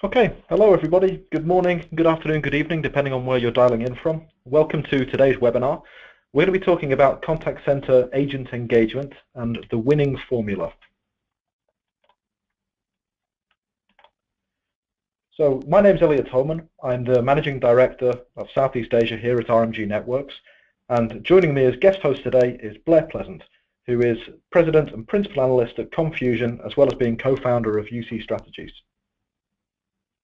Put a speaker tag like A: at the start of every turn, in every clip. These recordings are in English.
A: Okay, hello everybody. Good morning, good afternoon, good evening, depending on where you're dialing in from. Welcome to today's webinar. We're going to be talking about contact center agent engagement and the winning formula. So my name's Elliot Homan. I'm the Managing Director of Southeast Asia here at RMG Networks. And joining me as guest host today is Blair Pleasant, who is President and Principal Analyst at COMMfusion, as well as being co-founder of UC Strategies.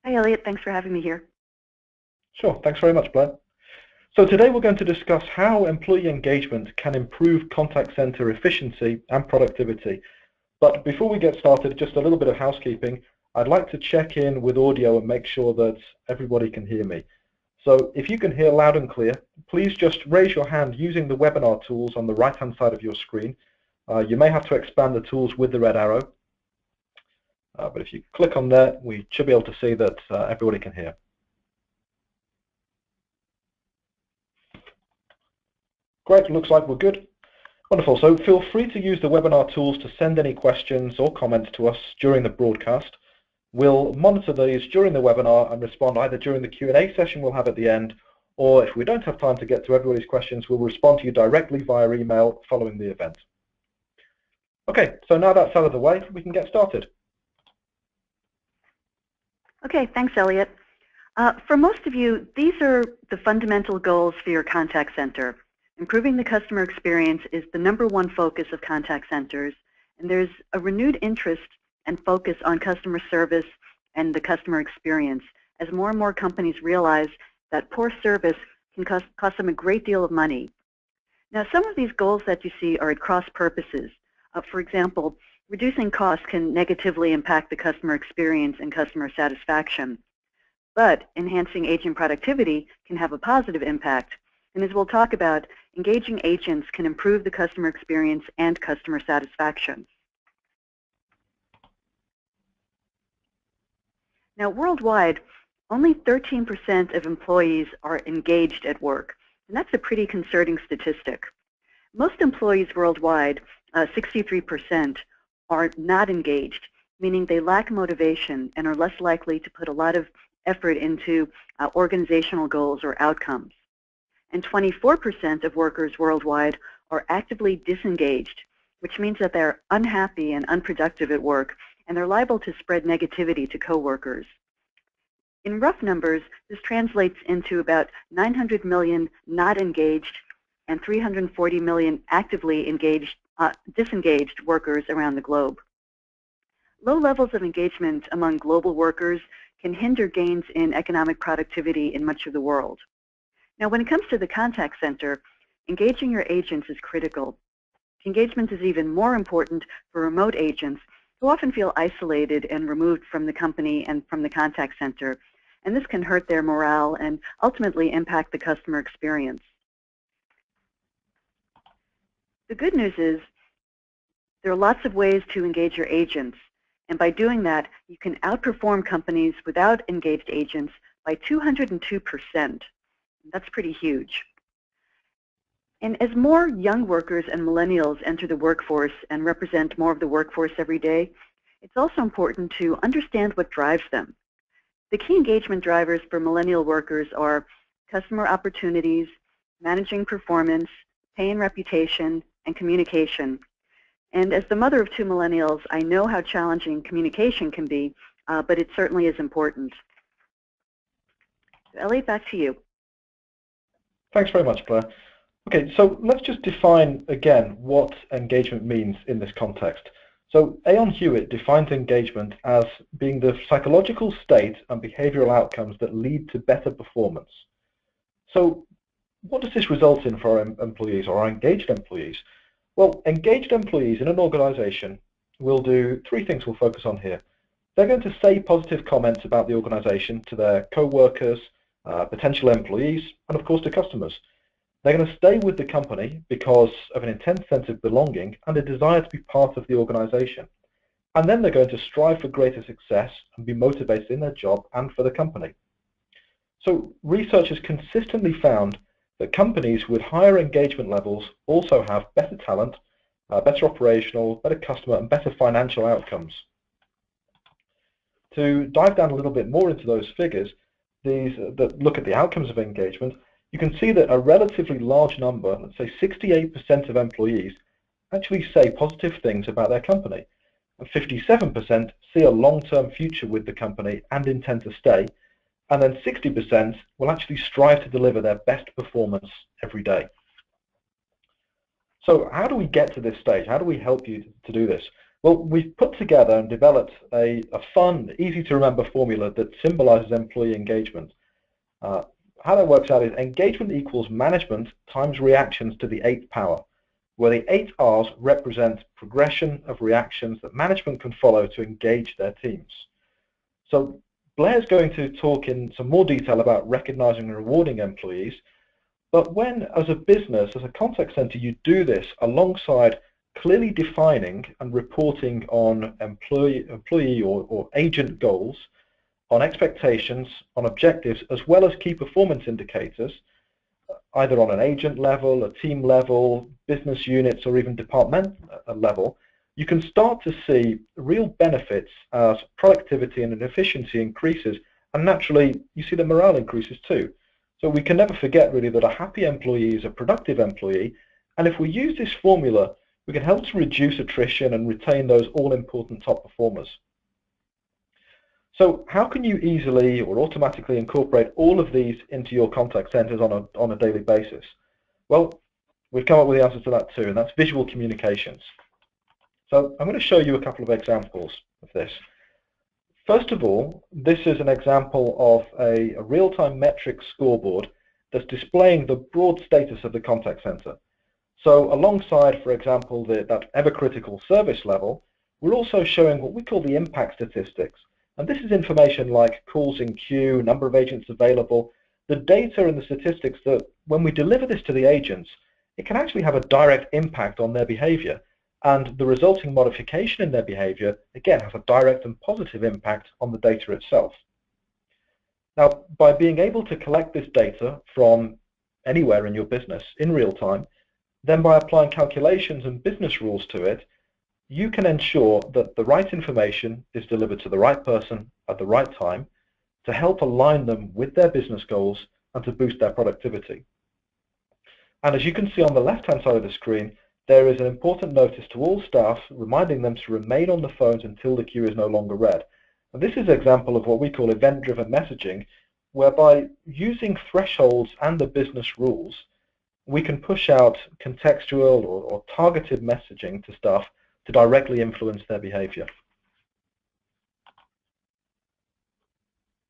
B: Hi, Elliot. Thanks for having me here.
A: Sure. Thanks very much, Blair. So today we're going to discuss how employee engagement can improve contact center efficiency and productivity. But before we get started, just a little bit of housekeeping. I'd like to check in with audio and make sure that everybody can hear me. So if you can hear loud and clear, please just raise your hand using the webinar tools on the right-hand side of your screen. You may have to expand the tools with the red arrow. But if you click on there, we should be able to see that everybody can hear. Great, looks like we're good. Wonderful, so feel free to use the webinar tools to send any questions or comments to us during the broadcast. We'll monitor these during the webinar and respond either during the Q&A session we'll have at the end, or if we don't have time to get to everybody's questions, we'll respond to you directly via email following the event. Okay, so now that's out of the way, we can get started.
B: Okay, thanks, Elliot. For most of you, these are the fundamental goals for your contact center. Improving the customer experience is the #1 focus of contact centers, and there's a renewed interest and focus on customer service and the customer experience as more and more companies realize that poor service can cost them a great deal of money. Now, some of these goals that you see are at cross purposes. For example, reducing costs can negatively impact the customer experience and customer satisfaction, but enhancing agent productivity can have a positive impact. And as we'll talk about, engaging agents can improve the customer experience and customer satisfaction. Now, worldwide, only 13% of employees are engaged at work, and that's a pretty concerning statistic. Most employees worldwide, 63%, are not engaged, meaning they lack motivation and are less likely to put a lot of effort into organizational goals or outcomes. And 24% of workers worldwide are actively disengaged, which means that they're unhappy and unproductive at work, and they're liable to spread negativity to coworkers. In rough numbers, this translates into about 900 million not engaged and 340 million actively disengaged workers around the globe. Low levels of engagement among global workers can hinder gains in economic productivity in much of the world. Now, when it comes to the contact center, engaging your agents is critical. Engagement is even more important for remote agents who often feel isolated and removed from the company and from the contact center, and this can hurt their morale and ultimately impact the customer experience. The good news is there are lots of ways to engage your agents, and by doing that, you can outperform companies without engaged agents by 202%. That's pretty huge. And as more young workers and millennials enter the workforce and represent more of the workforce every day, it's also important to understand what drives them. The key engagement drivers for millennial workers are customer opportunities, managing performance, pay and reputation, and communication. And as the mother of 2 millennials, I know how challenging communication can be, but it certainly is important. Elliot, back to you.
A: Thanks very much, Blair. Okay, so let's just define again what engagement means in this context. So Aon Hewitt defines engagement as being the psychological state and behavioral outcomes that lead to better performance. So what does this result in for our employees or our engaged employees? Well, engaged employees in an organization will do 3 things we'll focus on here. They're going to say positive comments about the organization to their co-workers, potential employees, and of course to customers. They're going to stay with the company because of an intense sense of belonging and a desire to be part of the organization. And then they're going to strive for greater success and be motivated in their job and for the company. So research has consistently found that companies with higher engagement levels also have better talent, better operational, better customer, and better financial outcomes. To dive down a little bit more into those figures, these that look at the outcomes of engagement, you can see that a relatively large number, let's say 68% of employees, actually say positive things about their company. And 57% see a long-term future with the company and intend to stay. And then 60% will actually strive to deliver their best performance every day. So how do we get to this stage? How do we help you to do this? Well, we've put together and developed a fun, easy-to-remember formula that symbolizes employee engagement. How that works out is engagement equals management times reactions to the 8th power, where the 8 R's represent progression of reactions that management can follow to engage their teams. So Blair's going to talk in some more detail about recognizing and rewarding employees, but when, as a business, as a contact center, you do this alongside clearly defining and reporting on employee or agent goals, on expectations, on objectives, as well as key performance indicators, either on an agent level, a team level, business units, or even department level, you can start to see real benefits as productivity and efficiency increases, and naturally you see the morale increases too. So we can never forget really that a happy employee is a productive employee, and if we use this formula, we can help to reduce attrition and retain those all-important top performers. So how can you easily or automatically incorporate all of these into your contact centers on a daily basis? Well, we've come up with the answer to that too, and that's visual communications. So I'm going to show you a couple of examples of this. First of all, this is an example of a real-time metrics scoreboard that's displaying the broad status of the contact center. So alongside, for example, that ever-critical service level, we're also showing what we call the impact statistics. And this is information like calls in queue, number of agents available, the data and the statistics that when we deliver this to the agents, it can actually have a direct impact on their behavior. And the resulting modification in their behavior, again, has a direct and positive impact on the data itself. Now, by being able to collect this data from anywhere in your business in real time, then by applying calculations and business rules to it, you can ensure that the right information is delivered to the right person at the right time to help align them with their business goals and to boost their productivity. And as you can see on the left-hand side of the screen, there is an important notice to all staff reminding them to remain on the phones until the queue is no longer read. And this is an example of what we call event-driven messaging, whereby using thresholds and the business rules, we can push out contextual or targeted messaging to staff to directly influence their behavior.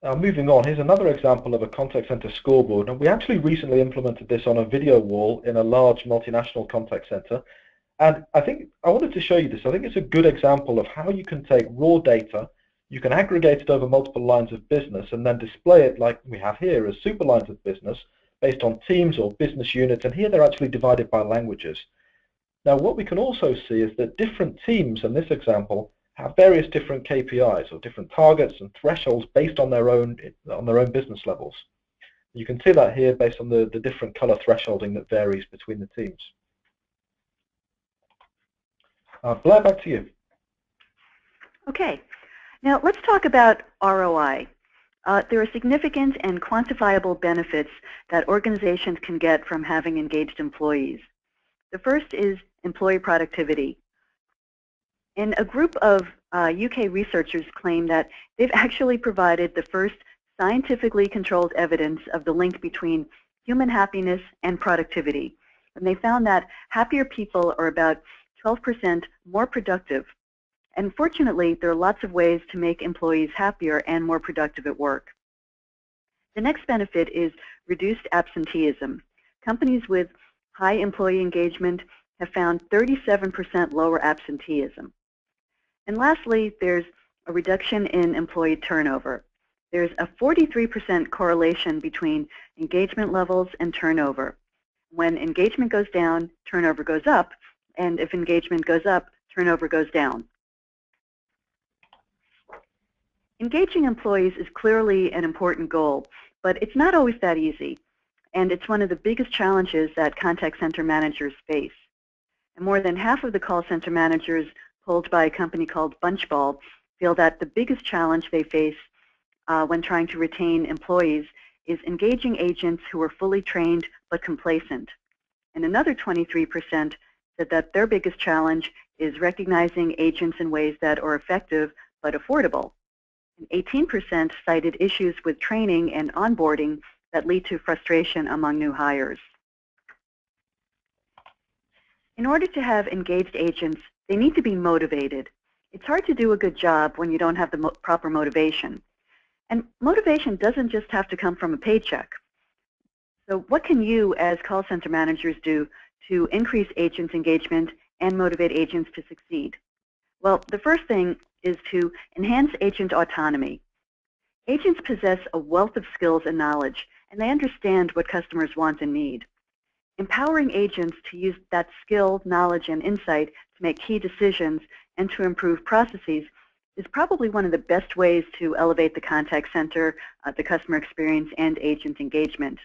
A: Now moving on, here's another example of a contact center scoreboard, and we actually recently implemented this on a video wall in a large multinational contact center. And I wanted to show you this. I think it's a good example of how you can take raw data, you can aggregate it over multiple lines of business, and then display it like we have here as super lines of business based on teams or business units, and here they're actually divided by languages. Now what we can also see is that different teams in this example have various different KPIs or different targets and thresholds based on their own business levels. You can see that here based on the different color thresholding that varies between the teams. Blair, back to you.
B: Okay, now let's talk about ROI. There are significant and quantifiable benefits that organizations can get from having engaged employees. The first is employee productivity. And a group of UK researchers claim that they've actually provided the first scientifically controlled evidence of the link between human happiness and productivity. And they found that happier people are about 12% more productive. And fortunately, there are lots of ways to make employees happier and more productive at work. The next benefit is reduced absenteeism. Companies with high employee engagement have found 37% lower absenteeism. And lastly, there's a reduction in employee turnover. There's a 43% correlation between engagement levels and turnover. When engagement goes down, turnover goes up, and if engagement goes up, turnover goes down. Engaging employees is clearly an important goal, but it's not always that easy, and it's one of the biggest challenges that contact center managers face. And more than half of the call center managers polled by a company called Bunchball feel that the biggest challenge they face when trying to retain employees is engaging agents who are fully trained but complacent. And another 23% said that their biggest challenge is recognizing agents in ways that are effective but affordable. And 18% cited issues with training and onboarding that lead to frustration among new hires. In order to have engaged agents, they need to be motivated. It's hard to do a good job when you don't have the proper motivation. And motivation doesn't just have to come from a paycheck. So what can you as call center managers do to increase agents' engagement and motivate agents to succeed? Well, the first thing is to enhance agent autonomy. Agents possess a wealth of skills and knowledge, and they understand what customers want and need. Empowering agents to use that skill, knowledge, and insight to make key decisions and to improve processes is probably one of the best ways to elevate the contact center, the customer experience, and agent engagement.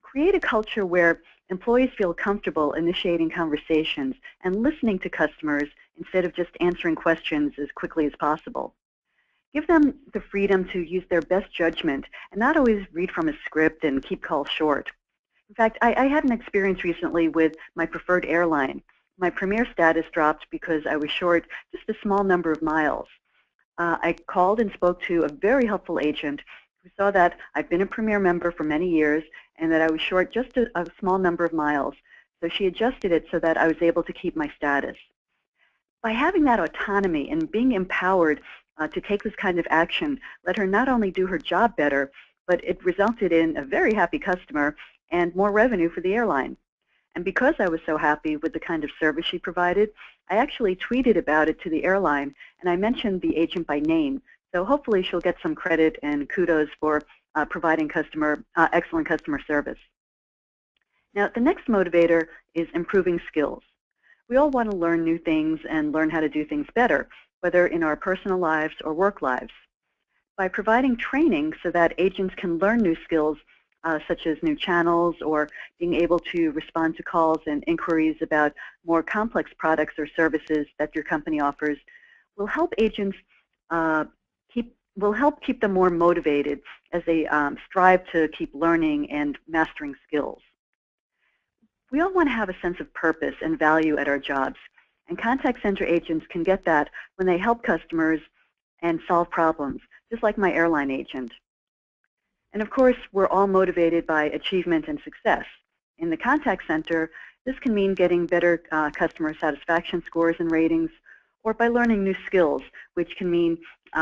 B: Create a culture where employees feel comfortable initiating conversations and listening to customers instead of just answering questions as quickly as possible. Give them the freedom to use their best judgment and not always read from a script and keep calls short. In fact, I had an experience recently with my preferred airline. My Premier status dropped because I was short just a small number of miles. I called and spoke to a very helpful agent who saw that I've been a Premier member for many years and that I was short just a small number of miles. So she adjusted it so that I was able to keep my status. By having that autonomy and being empowered to take this kind of action let her not only do her job better, but it resulted in a very happy customer and more revenue for the airline. And because I was so happy with the kind of service she provided, I actually tweeted about it to the airline, and I mentioned the agent by name. So hopefully she'll get some credit and kudos for providing excellent customer service. Now, the next motivator is improving skills. We all want to learn new things and learn how to do things better, whether in our personal lives or work lives. By providing training so that agents can learn new skills, such as new channels or being able to respond to calls and inquiries about more complex products or services that your company offers, will help agents keep them more motivated as they strive to keep learning and mastering skills. We all want to have a sense of purpose and value at our jobs, and contact center agents can get that when they help customers and solve problems, just like my airline agent. And of course, we're all motivated by achievement and success. In the contact center, this can mean getting better customer satisfaction scores and ratings, or by learning new skills, which can mean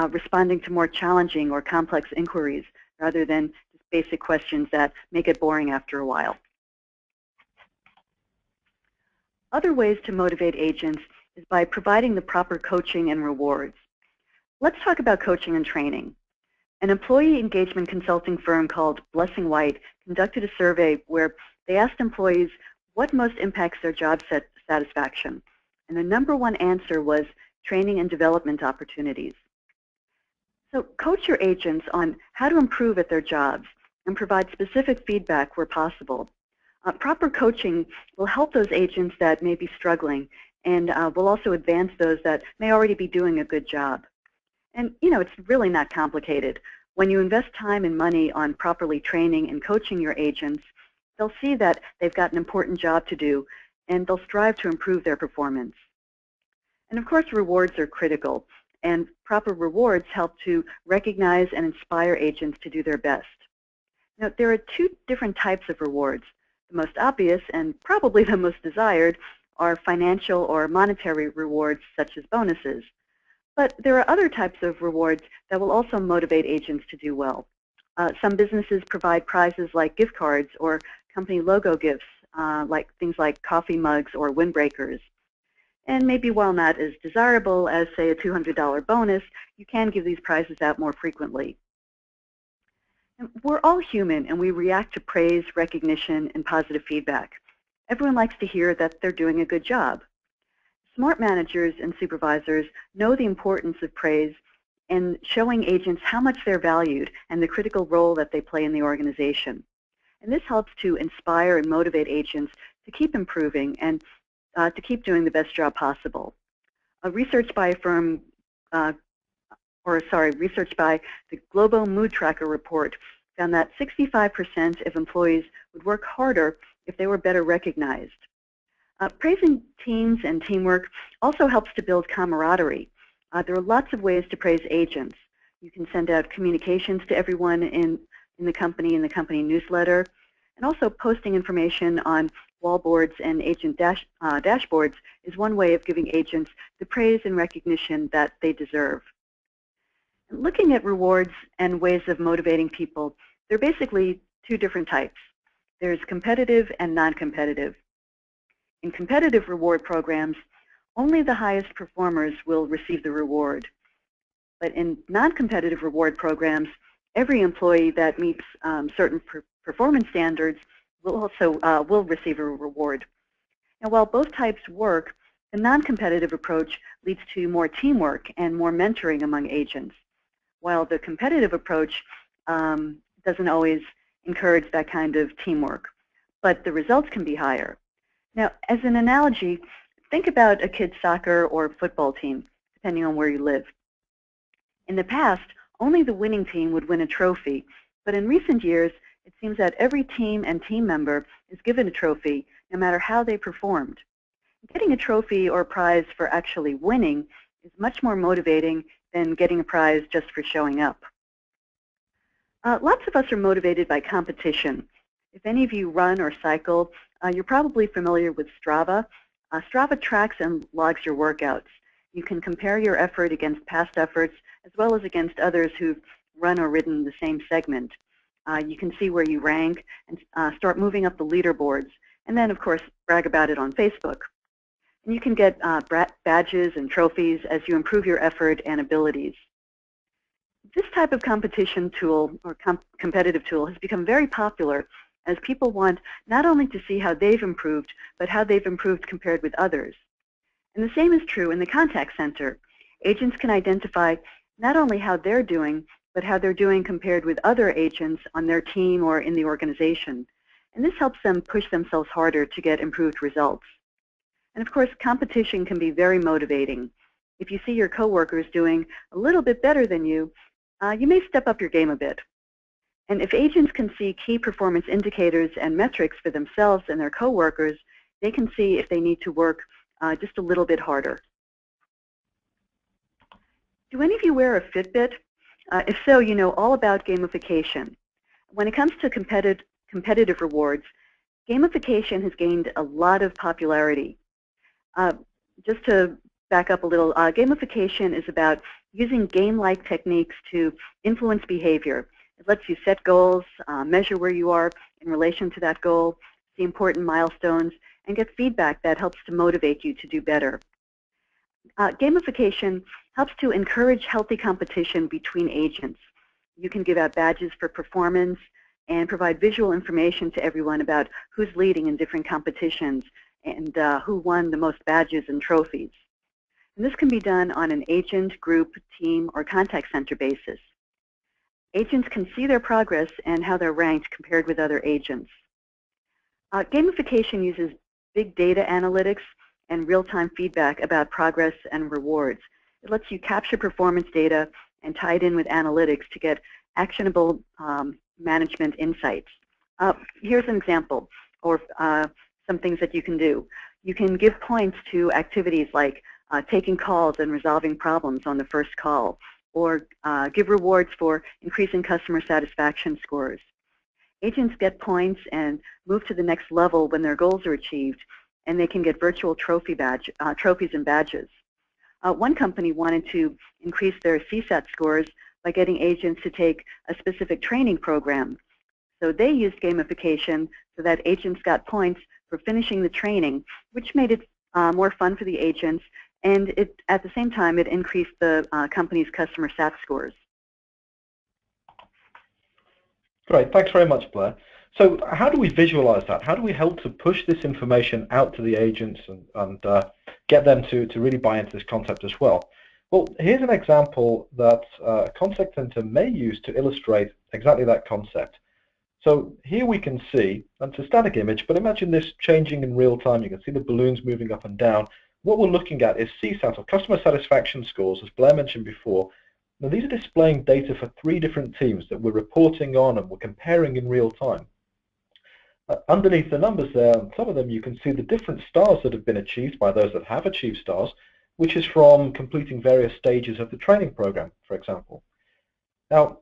B: responding to more challenging or complex inquiries rather than just basic questions that make it boring after a while. Other ways to motivate agents is by providing the proper coaching and rewards. Let's talk about coaching and training. An employee engagement consulting firm called Blessing White conducted a survey where they asked employees what most impacts their job satisfaction. And the #1 answer was training and development opportunities. So coach your agents on how to improve at their jobs and provide specific feedback where possible. Proper coaching will help those agents that may be struggling and will also advance those that may already be doing a good job. And, you know, it's really not complicated. When you invest time and money on properly training and coaching your agents, they'll see that they've got an important job to do, and they'll strive to improve their performance. And of course, rewards are critical, and proper rewards help to recognize and inspire agents to do their best. Now, there are two different types of rewards. The most obvious, and probably the most desired, are financial or monetary rewards, such as bonuses. But there are other types of rewards that will also motivate agents to do well. Some businesses provide prizes like gift cards or company logo gifts, like things like coffee mugs or windbreakers. And maybe while not as desirable as, say, a $200 bonus, you can give these prizes out more frequently. And we're all human, and we react to praise, recognition, and positive feedback. Everyone likes to hear that they're doing a good job. Smart managers and supervisors know the importance of praise and showing agents how much they're valued and the critical role that they play in the organization. And this helps to inspire and motivate agents to keep improving and to keep doing the best job possible. A research by a firm research by the Global Mood Tracker report found that 65% of employees would work harder if they were better recognized. Praising teams and teamwork also helps to build camaraderie. There are lots of ways to praise agents. You can send out communications to everyone in the company newsletter, and also posting information on wall boards and agent dashboards is one way of giving agents the praise and recognition that they deserve. And looking at rewards and ways of motivating people, there are basically two different types. There's competitive and non-competitive. In competitive reward programs, only the highest performers will receive the reward. But in non-competitive reward programs, every employee that meets certain performance standards will also receive a reward. Now, while both types work, the non-competitive approach leads to more teamwork and more mentoring among agents, while the competitive approach doesn't always encourage that kind of teamwork, but the results can be higher. Now, as an analogy, think about a kid's soccer or football team, depending on where you live. In the past, only the winning team would win a trophy, but in recent years, it seems that every team and team member is given a trophy, no matter how they performed. Getting a trophy or prize for actually winning is much more motivating than getting a prize just for showing up. Lots of us are motivated by competition. If any of you run or cycle, you're probably familiar with Strava. Strava tracks and logs your workouts. You can compare your effort against past efforts as well as against others who've run or ridden the same segment. You can see where you rank and start moving up the leaderboards, and then, of course, brag about it on Facebook. And you can get badges and trophies as you improve your effort and abilities. This type of competition tool or competitive tool has become very popular as people want not only to see how they've improved, but how they've improved compared with others. And the same is true in the contact center. Agents can identify not only how they're doing, but how they're doing compared with other agents on their team or in the organization. And this helps them push themselves harder to get improved results. And of course, competition can be very motivating. If you see your coworkers doing a little bit better than you, you may step up your game a bit. And if agents can see key performance indicators and metrics for themselves and their coworkers, they can see if they need to work just a little bit harder. Do any of you wear a Fitbit? If so, you know all about gamification. When it comes to competitive rewards, gamification has gained a lot of popularity. Just to back up a little, gamification is about using game-like techniques to influence behavior. It lets you set goals, measure where you are in relation to that goal, see important milestones, and get feedback that helps to motivate you to do better. Gamification helps to encourage healthy competition between agents. You can give out badges for performance and provide visual information to everyone about who's leading in different competitions and who won the most badges and trophies. And this can be done on an agent, group, team, or contact center basis. Agents can see their progress and how they're ranked compared with other agents. Gamification uses big data analytics and real-time feedback about progress and rewards. It lets you capture performance data and tie it in with analytics to get actionable management insights. Here's an example, or some things that you can do. You can give points to activities like taking calls and resolving problems on the first call, or give rewards for increasing customer satisfaction scores. Agents get points and move to the next level when their goals are achieved, and they can get virtual trophies and badges. One company wanted to increase their CSAT scores by getting agents to take a specific training program. So they used gamification so that agents got points for finishing the training, which made it more fun for the agents, and at the same time, it increased the company's customer SAT scores.
A: Great, thanks very much, Blair. So how do we visualize that? How do we help to push this information out to the agents and get them to really buy into this concept as well? Well, here's an example that a contact center may use to illustrate exactly that concept. So here we can see, that's a static image, but imagine this changing in real time. You can see the balloons moving up and down. What we're looking at is CSAT, or customer satisfaction scores, as Blair mentioned before, Now these are displaying data for 3 different teams that we're reporting on and we're comparing in real time. Underneath the numbers there, on some of them you can see the different stars that have been achieved by those that have achieved stars, which is from completing various stages of the training program, for example. Now,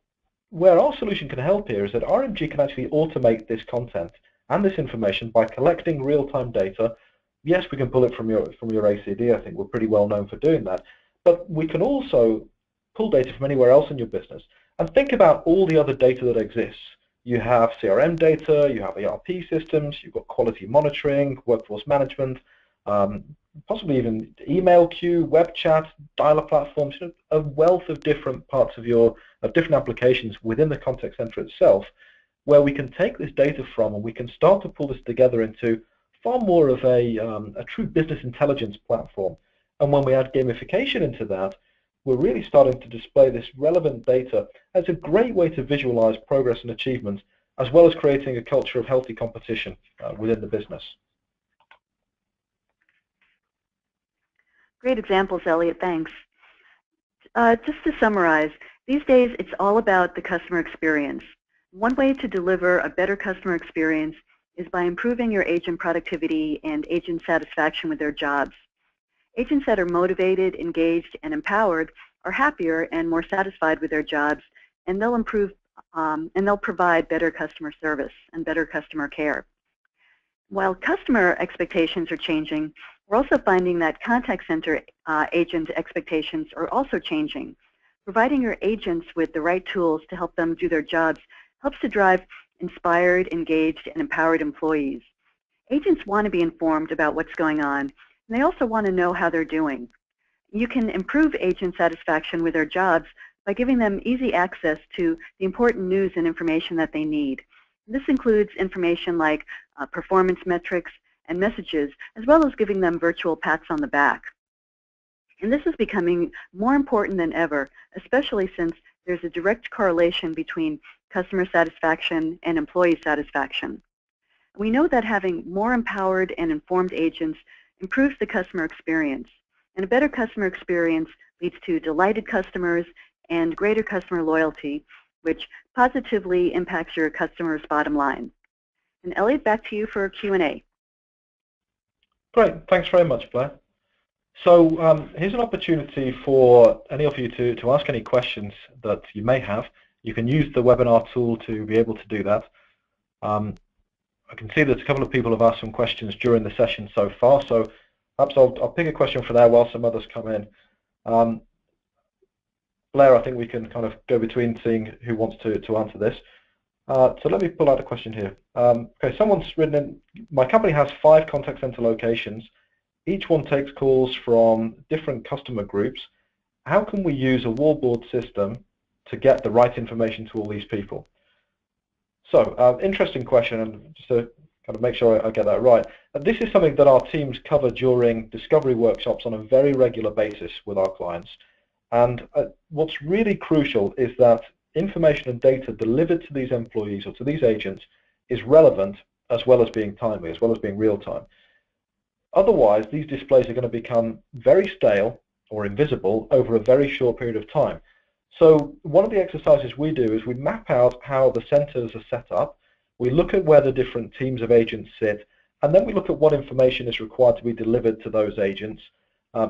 A: where our solution can help here is that RMG can actually automate this content and this information by collecting real-time data. Yes, we can pull it from your ACD. I think we're pretty well known for doing that. But we can also pull data from anywhere else in your business. And think about all the other data that exists. You have CRM data, you have ERP systems, you've got quality monitoring, workforce management, possibly even email queue, web chat, dialer platforms, a wealth of different parts of different applications within the contact center itself, where we can take this data from and we can start to pull this together into far more of a true business intelligence platform. And when we add gamification into that, we're really starting to display this relevant data as a great way to visualize progress and achievement, as well as creating a culture of healthy competition within the business.
B: Great examples, Elliot. Thanks. Just to summarize, these days it's all about the customer experience. One way to deliver a better customer experience is by improving your agent productivity and agent satisfaction with their jobs. Agents that are motivated, engaged, and empowered are happier and more satisfied with their jobs, and they'll improve and they'll provide better customer service and better customer care. While customer expectations are changing, we're also finding that contact center agent expectations are also changing. Providing your agents with the right tools to help them do their jobs helps to drive inspired, engaged, and empowered employees. Agents want to be informed about what's going on, and they also want to know how they're doing. You can improve agent satisfaction with their jobs by giving them easy access to the important news and information that they need. This includes information like performance metrics and messages, as well as giving them virtual pats on the back. And this is becoming more important than ever, especially since there's a direct correlation between customer satisfaction and employee satisfaction. We know that having more empowered and informed agents improves the customer experience, and a better customer experience leads to delighted customers and greater customer loyalty, which positively impacts your customer's bottom line. And Elliot, back to you for Q&A.
A: Great, thanks very much, Blair. So here's an opportunity for any of you to ask any questions that you may have. You can use the webinar tool to be able to do that. I can see that a couple of people have asked some questions during the session so far, so perhaps I'll pick a question for there while some others come in. Blair, I think we can kind of go between seeing who wants to answer this. So let me pull out a question here. Okay, someone's written in, my company has 5 contact center locations. Each one takes calls from different customer groups. How can we use a wallboard system to get the right information to all these people? So, interesting question, and just to kind of make sure I get that right. This is something that our teams cover during discovery workshops on a very regular basis with our clients. And what's really crucial is that information and data delivered to these employees or to these agents is relevant as well as being timely, as well as being real time. Otherwise, these displays are going to become very stale or invisible over a very short period of time. So one of the exercises we do is we map out how the centers are set up, we look at where the different teams of agents sit, and then we look at what information is required to be delivered to those agents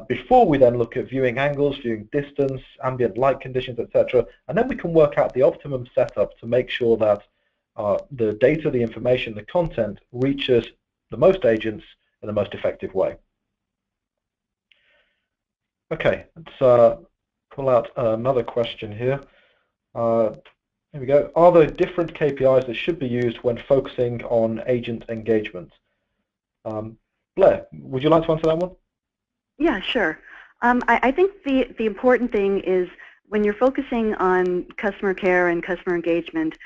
A: before we then look at viewing angles, viewing distance, ambient light conditions, etc. And then we can work out the optimum setup to make sure that the data, the information, the content reaches the most agents in the most effective way. Okay, let's pull out another question here. Here we go. Are there different KPIs that should be used when focusing on agent engagement? Blair, would you like to answer that one?
B: Yeah, sure. I think the important thing is when you're focusing on customer care and customer engagement,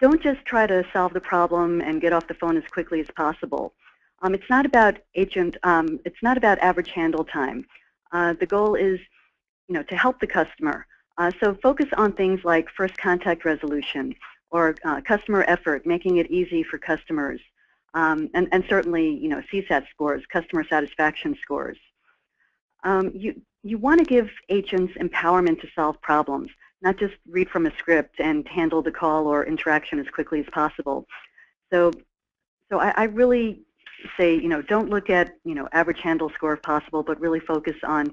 B: don't just try to solve the problem and get off the phone as quickly as possible. It's not about it's not about average handle time. The goal is, to help the customer. So focus on things like first contact resolution or customer effort, making it easy for customers, and certainly, CSAT scores, customer satisfaction scores. You want to give agents empowerment to solve problems, not just read from a script and handle the call or interaction as quickly as possible. So I really say, don't look at, average handle score if possible, but really focus on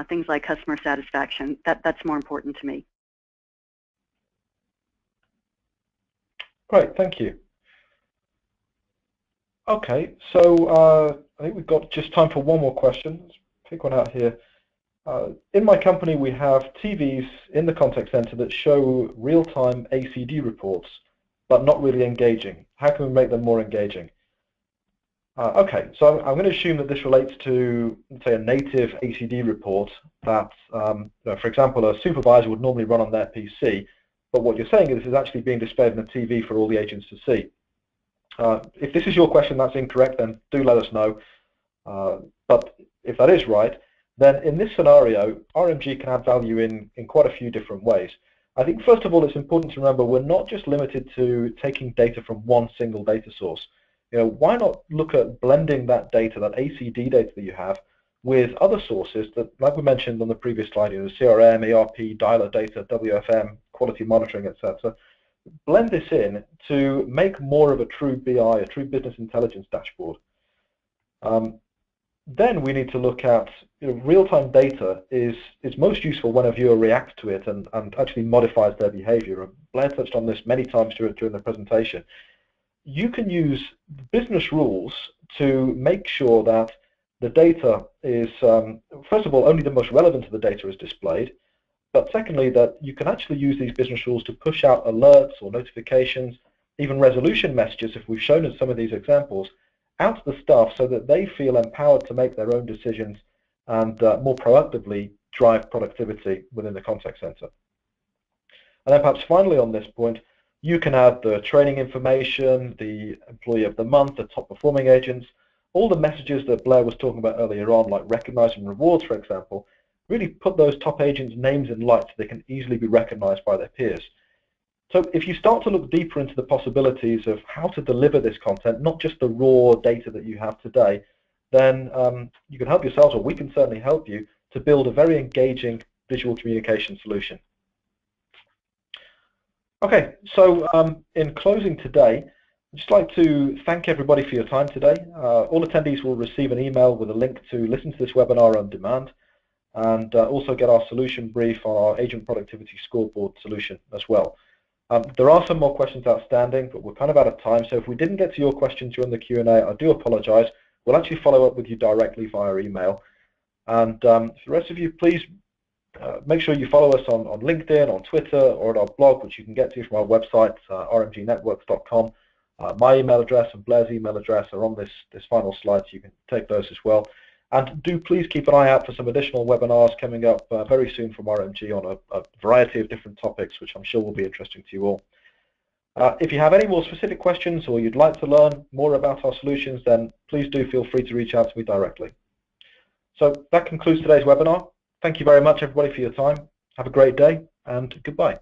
B: things like customer satisfaction. That's more important to me.
A: Great, thank you. Okay, so I think we've got just time for one more question. Let's pick one out here. In my company, we have TVs in the contact center that show real-time ACD reports, but not really engaging. How can we make them more engaging? Okay, so I'm going to assume that this relates to, let's say, a native ACD report that, for example, a supervisor would normally run on their PC, but what you're saying is this is actually being displayed on the TV for all the agents to see. If this is your question that's incorrect, then do let us know. But if that is right, then in this scenario, RMG can add value in quite a few different ways. I think, first of all, it's important to remember we're not just limited to taking data from one single data source. Why not look at blending that data, that ACD data that you have, with other sources that, like we mentioned on the previous slide, CRM, ERP, dialer data, WFM, quality monitoring, etc. Blend this in to make more of a true BI, a true business intelligence dashboard. Then we need to look at real-time data is most useful when a viewer reacts to it and actually modifies their behavior. And Blair touched on this many times during the presentation. You can use business rules to make sure that the data is, first of all, only the most relevant to the data is displayed, but secondly, that you can actually use these business rules to push out alerts or notifications, even resolution messages, if we've shown in some of these examples, out to the staff so that they feel empowered to make their own decisions and more proactively drive productivity within the contact center. And then perhaps finally on this point, you can add the training information, the employee of the month, the top performing agents, all the messages that Blair was talking about earlier on, like recognizing rewards, for example, really put those top agents' names in light so they can easily be recognized by their peers. So if you start to look deeper into the possibilities of how to deliver this content, not just the raw data that you have today, then you can help yourselves, or we can certainly help you, to build a very engaging visual communication solution. Okay, so in closing today, I'd just like to thank everybody for your time today. All attendees will receive an email with a link to listen to this webinar on demand, and also get our solution brief on our Agent Productivity Scoreboard solution as well. There are some more questions outstanding, but we're kind of out of time, so if we didn't get to your question during the Q&A, I do apologize. We'll actually follow up with you directly via email. And for the rest of you, please make sure you follow us on LinkedIn, on Twitter, or at our blog, which you can get to from our website, rmgnetworks.com. My email address and Blair's email address are on this final slide, so you can take those as well. And do please keep an eye out for some additional webinars coming up very soon from RMG on a variety of different topics, which I'm sure will be interesting to you all. If you have any more specific questions or you'd like to learn more about our solutions, then please do feel free to reach out to me directly. So that concludes today's webinar. Thank you very much, everybody, for your time. Have a great day, and goodbye.